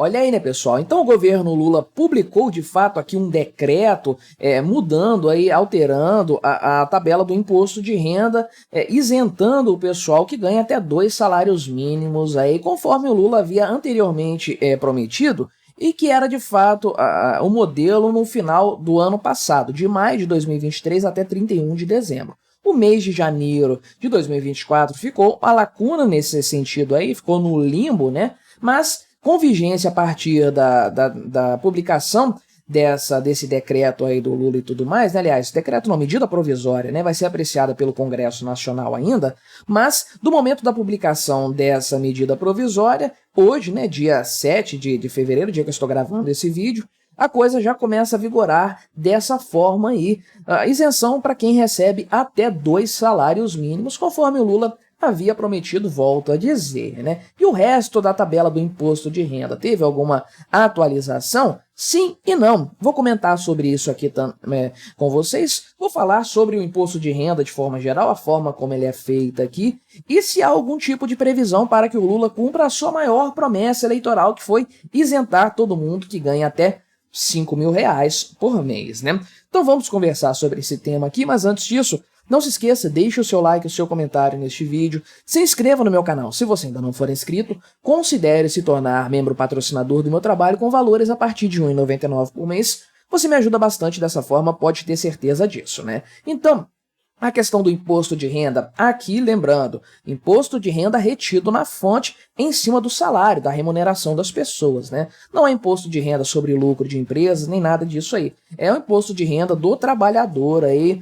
Olha aí, né, pessoal? Então o governo Lula publicou de fato aqui um decreto mudando aí, alterando a tabela do imposto de renda, isentando o pessoal que ganha até 2 salários mínimos aí, conforme o Lula havia anteriormente prometido, e que era de fato o modelo no final do ano passado, de maio de 2023 até 31 de dezembro. O mês de janeiro de 2024 ficou uma lacuna nesse sentido aí, ficou no limbo, né? Mas com vigência a partir da publicação desse decreto aí do Lula e tudo mais, né? Aliás, decreto não, medida provisória, né? Vai ser apreciada pelo Congresso Nacional ainda, mas do momento da publicação dessa medida provisória, hoje, né, dia 7 de fevereiro, dia que eu estou gravando esse vídeo, a coisa já começa a vigorar dessa forma aí, a isenção para quem recebe até 2 salários mínimos, conforme o Lula havia prometido, volto a dizer, né? E o resto da tabela do imposto de renda, teve alguma atualização? Sim e não. Vou comentar sobre isso aqui com vocês, vou falar sobre o imposto de renda de forma geral, a forma como ele é feito aqui, e se há algum tipo de previsão para que o Lula cumpra a sua maior promessa eleitoral, que foi isentar todo mundo que ganha até R$5.000 por mês, né? Então vamos conversar sobre esse tema aqui, mas antes disso, não se esqueça, deixe o seu like e o seu comentário neste vídeo, se inscreva no meu canal se você ainda não for inscrito, considere se tornar membro patrocinador do meu trabalho com valores a partir de R$ 1,99 por mês, você me ajuda bastante dessa forma, pode ter certeza disso, né? Então, a questão do imposto de renda, aqui lembrando, imposto de renda retido na fonte em cima do salário, da remuneração das pessoas, né? Não é imposto de renda sobre lucro de empresas, nem nada disso aí. É o imposto de renda do trabalhador aí,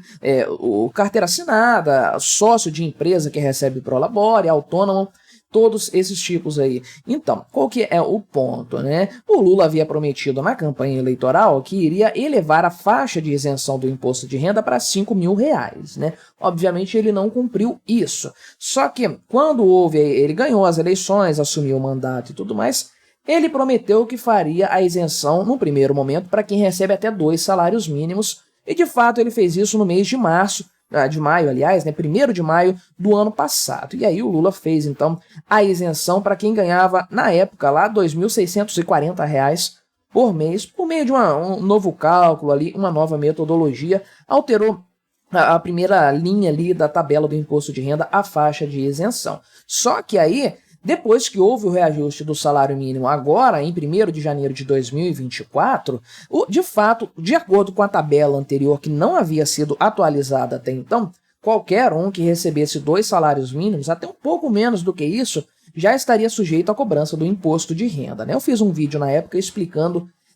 o carteira assinada, sócio de empresa que recebe prolabore, autônomo, todos esses tipos aí. Então, qual que é o ponto, né? O Lula havia prometido na campanha eleitoral que iria elevar a faixa de isenção do imposto de renda para R$5.000, né? Obviamente ele não cumpriu isso. Só que quando ele ganhou as eleições, assumiu o mandato e tudo mais, ele prometeu que faria a isenção no primeiro momento para quem recebe até 2 salários mínimos, e de fato ele fez isso no mês de maio, aliás, né, 1º de maio do ano passado. E aí o Lula fez, então, a isenção para quem ganhava, na época, lá, R$ 2.640 por mês, por meio de um novo cálculo ali, uma nova metodologia, alterou a primeira linha ali da tabela do imposto de renda, a faixa de isenção. Só que aí, depois que houve o reajuste do salário mínimo agora, em 1º de janeiro de 2024, de fato, de acordo com a tabela anterior, que não havia sido atualizada até então, qualquer um que recebesse 2 salários mínimos, até um pouco menos do que isso, já estaria sujeito à cobrança do imposto de renda, né? Eu fiz um vídeo na época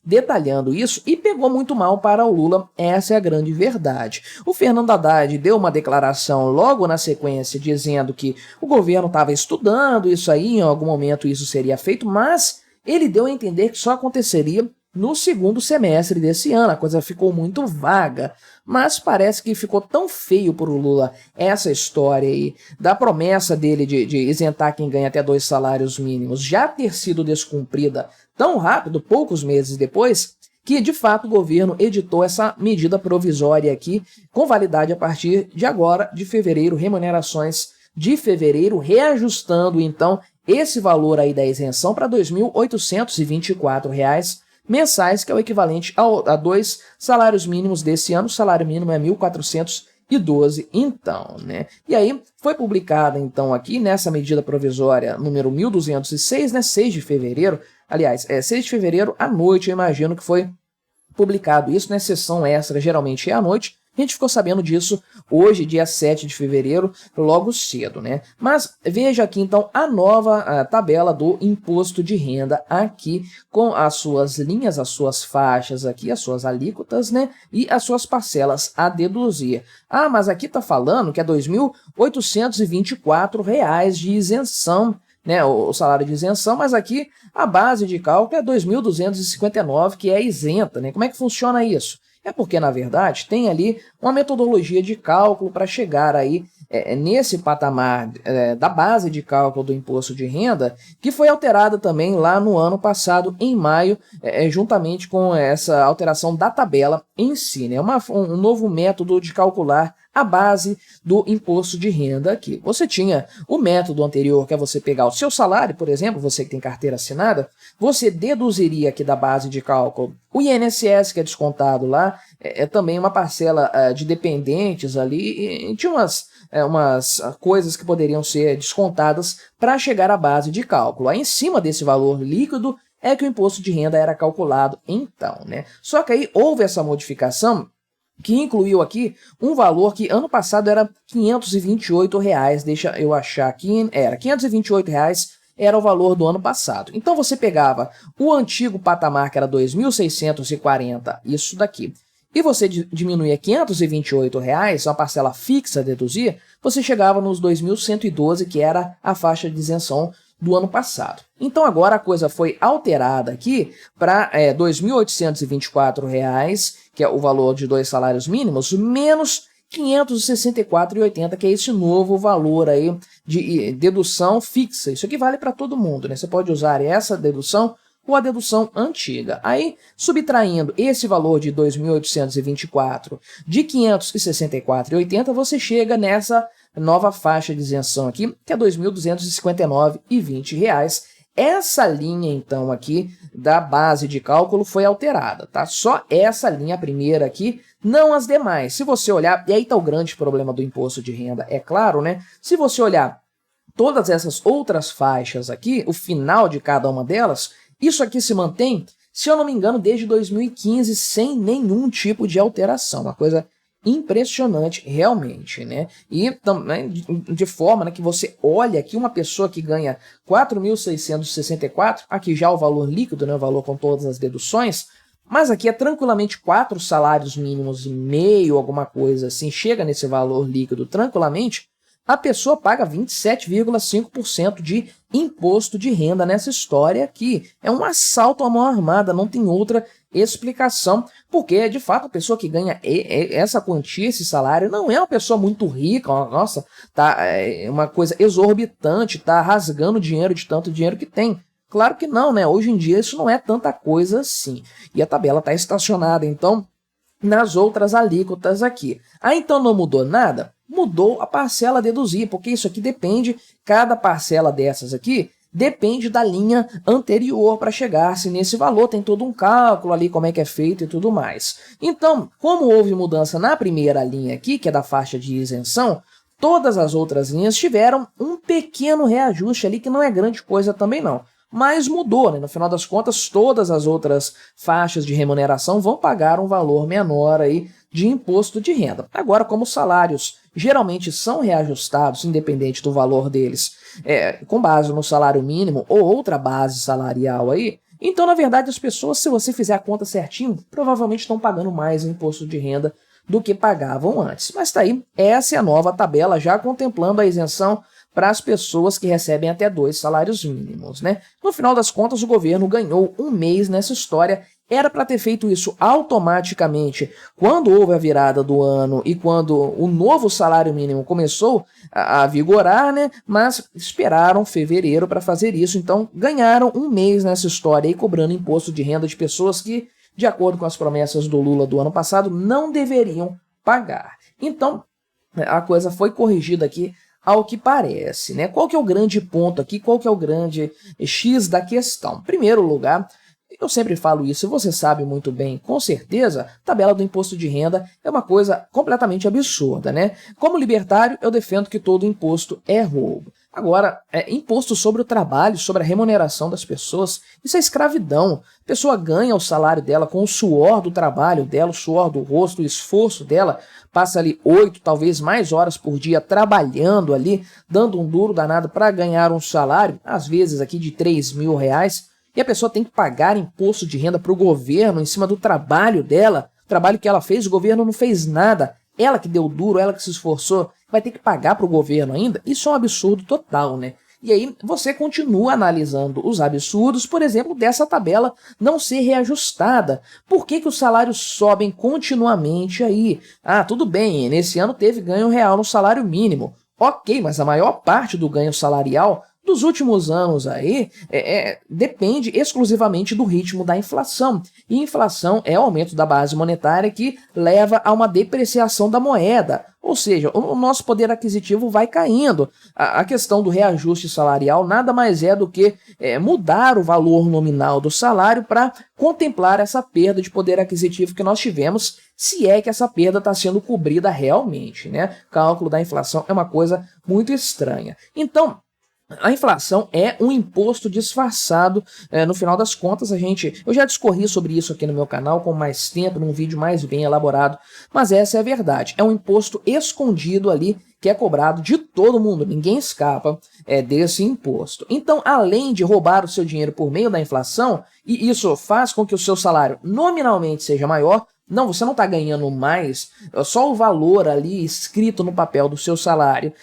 detalhando isso e pegou muito mal para o Lula, essa é a grande verdade. O Fernando Haddad deu uma declaração logo na sequência dizendo que o governo estava estudando isso aí, em algum momento isso seria feito, mas ele deu a entender que só aconteceria no 2º semestre desse ano, a coisa ficou muito vaga, mas parece que ficou tão feio para o Lula essa história aí, da promessa dele de isentar quem ganha até 2 salários mínimos, já ter sido descumprida tão rápido, poucos meses depois, que de fato o governo editou essa medida provisória aqui, com validade a partir de agora, de fevereiro, remunerações de fevereiro, reajustando então esse valor aí da isenção para R$ 2.824 mensais, que é o equivalente a 2 salários mínimos desse ano. O salário mínimo é 1.412, então, né? E aí foi publicada, então, aqui nessa medida provisória número 1206, né? 6 de fevereiro, aliás, 6 de fevereiro à noite, eu imagino que foi publicado isso, né? Sessão extra, geralmente é à noite. A gente ficou sabendo disso hoje, dia 7 de fevereiro, logo cedo, né? Mas veja aqui, então, a nova tabela do imposto de renda aqui, com as suas linhas, as suas faixas aqui, as suas alíquotas, né? E as suas parcelas a deduzir. Ah, mas aqui tá falando que é R$ 2.824 de isenção, né, o salário de isenção, mas aqui a base de cálculo é 2.259, que é isenta, né? Como é que funciona isso? É porque, na verdade, tem ali uma metodologia de cálculo para chegar aí nesse patamar da base de cálculo do imposto de renda, que foi alterada também lá no ano passado, em maio, juntamente com essa alteração da tabela em si, né? Um novo método de calcular a base do imposto de renda aqui. Você tinha o método anterior, que é você pegar o seu salário, por exemplo, você que tem carteira assinada, você deduziria aqui da base de cálculo o INSS, que é descontado lá, é também uma parcela de dependentes ali, e tinha umas coisas que poderiam ser descontadas para chegar à base de cálculo. Aí, em cima desse valor líquido, é que o imposto de renda era calculado então, né? Só que aí houve essa modificação que incluiu aqui um valor que ano passado era R$ 528, deixa eu achar aqui, era R$ 528 era o valor do ano passado. Então você pegava o antigo patamar, que era 2.640, isso daqui, e você diminuía R$ 528, uma parcela fixa a deduzir, você chegava nos 2.112, que era a faixa de isenção do ano passado. Então agora a coisa foi alterada aqui para R$ 2.824, que é o valor de 2 salários mínimos, menos R$ 564,80, que é esse novo valor aí de dedução fixa. Isso aqui vale para todo mundo, né? Você pode usar essa dedução ou a dedução antiga. Aí, subtraindo esse valor de 2.824 de 564,80, você chega nessa nova faixa de isenção aqui, que é R$ 2.259,20. Essa linha, então, aqui da base de cálculo foi alterada, tá? Só essa linha primeira aqui, não as demais. Se você olhar, e aí está o grande problema do imposto de renda, é claro, né? Se você olhar todas essas outras faixas aqui, o final de cada uma delas, isso aqui se mantém, se eu não me engano, desde 2015, sem nenhum tipo de alteração. Uma coisa impressionante, realmente, né? E também de forma, né, que você olha aqui uma pessoa que ganha 4.664, aqui já o valor líquido, né, o valor com todas as deduções, mas aqui é tranquilamente 4 salários mínimos e meio, alguma coisa assim, chega nesse valor líquido tranquilamente, a pessoa paga 27,5% de imposto de renda nessa história aqui. É um assalto à mão armada, não tem outra explicação, porque, de fato, a pessoa que ganha essa quantia, esse salário, não é uma pessoa muito rica, nossa, tá, é uma coisa exorbitante, tá rasgando dinheiro de tanto dinheiro que tem. Claro que não, né? Hoje em dia isso não é tanta coisa assim. E a tabela está estacionada, então, nas outras alíquotas aqui. Ah, então não mudou nada? Mudou a parcela a deduzir, porque isso aqui depende, cada parcela dessas aqui, depende da linha anterior para chegar-se nesse valor, tem todo um cálculo ali, como é que é feito e tudo mais. Então, como houve mudança na primeira linha aqui, que é da faixa de isenção, todas as outras linhas tiveram um pequeno reajuste ali, que não é grande coisa também não. Mas mudou, né? No final das contas, todas as outras faixas de remuneração vão pagar um valor menor aí de imposto de renda. Agora, como os salários geralmente são reajustados, independente do valor deles, com base no salário mínimo ou outra base salarial aí, então, na verdade, as pessoas, se você fizer a conta certinho, provavelmente estão pagando mais imposto de renda do que pagavam antes. Mas tá aí, essa é a nova tabela, já contemplando a isenção para as pessoas que recebem até 2 salários mínimos, né? No final das contas, o governo ganhou um mês nessa história. Era para ter feito isso automaticamente quando houve a virada do ano e quando o novo salário mínimo começou a vigorar, né? Mas esperaram fevereiro para fazer isso, então ganharam um mês nessa história aí, cobrando imposto de renda de pessoas que, de acordo com as promessas do Lula do ano passado, não deveriam pagar. Então, a coisa foi corrigida aqui, ao que parece, né? Qual que é o grande ponto aqui? Qual que é o grande X da questão? Em primeiro lugar, eu sempre falo isso, e você sabe muito bem, com certeza, tabela do imposto de renda é uma coisa completamente absurda, né? Como libertário, eu defendo que todo imposto é roubo. Agora, imposto sobre o trabalho, sobre a remuneração das pessoas, isso é escravidão. A pessoa ganha o salário dela com o suor do trabalho dela, o suor do rosto, o esforço dela, passa ali 8, talvez mais horas por dia trabalhando ali, dando um duro danado para ganhar um salário, às vezes aqui de R$ 3.000, e a pessoa tem que pagar imposto de renda para o governo em cima do trabalho dela, trabalho que ela fez, o governo não fez nada, ela que deu duro, ela que se esforçou, vai ter que pagar para o governo ainda? Isso é um absurdo total, né? E aí você continua analisando os absurdos, por exemplo, dessa tabela não ser reajustada. Por que os salários sobem continuamente aí? Ah, tudo bem, nesse ano teve ganho real no salário mínimo. Ok, mas a maior parte do ganho salarial dos últimos anos aí depende exclusivamente do ritmo da inflação. E inflação é o aumento da base monetária que leva a uma depreciação da moeda. Ou seja, o nosso poder aquisitivo vai caindo. A questão do reajuste salarial nada mais é do que mudar o valor nominal do salário para contemplar essa perda de poder aquisitivo que nós tivemos, se é que essa perda está sendo cobrida realmente, né? O cálculo da inflação é uma coisa muito estranha. Então, a inflação é um imposto disfarçado, no final das contas eu já discorri sobre isso aqui no meu canal com mais tempo, num vídeo mais bem elaborado, mas essa é a verdade, é um imposto escondido ali que é cobrado de todo mundo, ninguém escapa desse imposto. Então, além de roubar o seu dinheiro por meio da inflação, e isso faz com que o seu salário nominalmente seja maior, não, você não está ganhando mais, só o valor ali escrito no papel do seu salário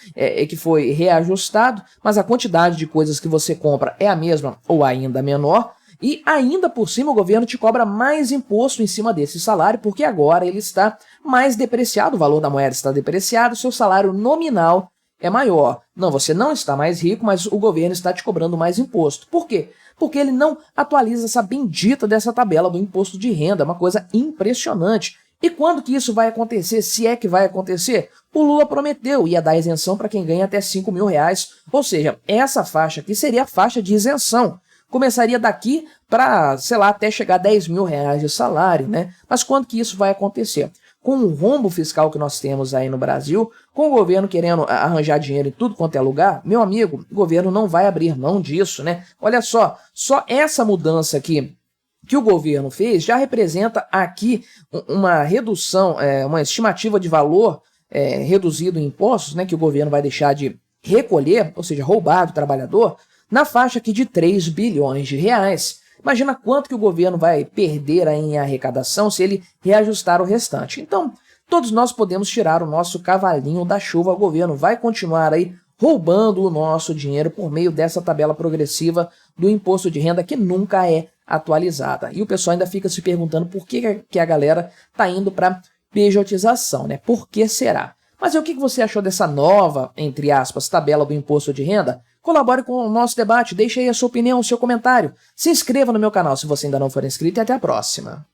que foi reajustado, mas a quantidade de coisas que você compra é a mesma ou ainda menor, e ainda por cima o governo te cobra mais imposto em cima desse salário, porque agora ele está mais depreciado, o valor da moeda está depreciado, o seu salário nominal é maior. Não, você não está mais rico, mas o governo está te cobrando mais imposto. Por quê? Porque ele não atualiza essa bendita dessa tabela do imposto de renda, é uma coisa impressionante. E quando que isso vai acontecer, se é que vai acontecer? O Lula prometeu, ia dar isenção para quem ganha até 5 mil reais, ou seja, essa faixa aqui seria a faixa de isenção. Começaria daqui para, sei lá, até chegar a 10 mil reais de salário, né? Mas quando que isso vai acontecer? Com o rombo fiscal que nós temos aí no Brasil, com o governo querendo arranjar dinheiro em tudo quanto é lugar, meu amigo, o governo não vai abrir mão disso, né? Olha só essa mudança aqui que o governo fez já representa aqui uma redução, uma estimativa de valor reduzido em impostos, né, que o governo vai deixar de recolher, ou seja, roubar do trabalhador, na faixa aqui de 3 bilhões de reais. Imagina quanto que o governo vai perder aí em arrecadação se ele reajustar o restante. Então, todos nós podemos tirar o nosso cavalinho da chuva. O governo vai continuar aí roubando o nosso dinheiro por meio dessa tabela progressiva do imposto de renda que nunca é atualizada. E o pessoal ainda fica se perguntando por que a galera está indo para pejotização, né? Por que será? Mas e o que você achou dessa nova, entre aspas, tabela do imposto de renda? Colabore com o nosso debate, deixe aí a sua opinião, o seu comentário. Se inscreva no meu canal se você ainda não for inscrito e até a próxima.